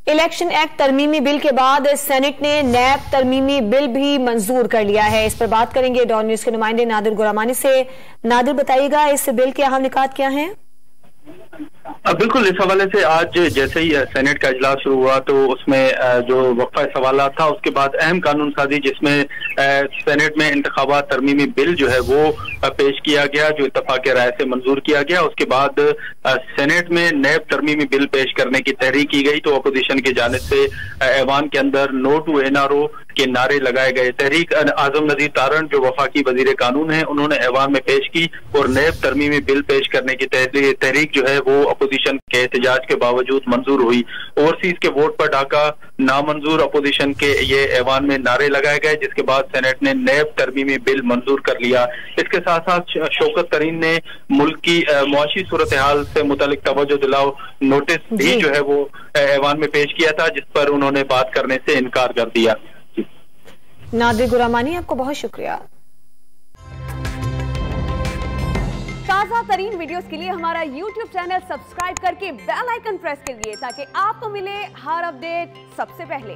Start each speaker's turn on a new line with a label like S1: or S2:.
S1: Election act तरमीमी bill के बाद senate ने नैब तरमीमी बिल भी मंजूर कर लिया है। इस पर बात करेंगे डॉन न्यूज के नुमाइंदे नादिर गुरामानी से। नादिर, बताइएगा इस बिल के अहम निकात क्या हैं?
S2: बिल्कुल, इस हवाले से आज जैसे ही सेनेट का इजलास शुरू हुआ तो उसमें जो वक्फा सवालात था उसके बाद अहम कानून साजी जिसमें सेनेट में इंतखाबात तरमीमी बिल जो है वो पेश किया गया, जो इत्तफाक राय से मंजूर किया गया। उसके बाद सेनेट में नैब तरमीमी बिल पेश करने की तहरीक की गई तो अपोजिशन की जानिब से ऐवान के अंदर नो टू एनआरओ के नारे लगाए गए। तहरीक आजम नजीर तारण जो वफाकी वजीर कानून है उन्होंने ऐवान में पेश की और नैब तरमीमी बिल पेश करने की तहरीक जो है वो अपोजिशन के एहतजाज के बावजूद मंजूर हुई। ओवरसीज के वोट पर डाका नामंजूर अपोजिशन के ये ऐवान में नारे लगाए गए, जिसके बाद सेनेट ने नैब तरमीमी बिल मंजूर कर लिया। इसके साथ साथ शौकत तरीन ने मुल्क की मुआशी सूरत हाल से मुतालिक तवज्जो दिलाओ नोटिस भी जो है वो ऐवान में पेश किया था, जिस पर उन्होंने बात करने से इनकार कर दिया।
S1: नादिर गुरामानी, आपको बहुत शुक्रिया। ताज़ा तरीन वीडियोस के लिए हमारा YouTube चैनल सब्सक्राइब करके बेल आइकन प्रेस करिए ताकि आपको मिले हर अपडेट सबसे पहले।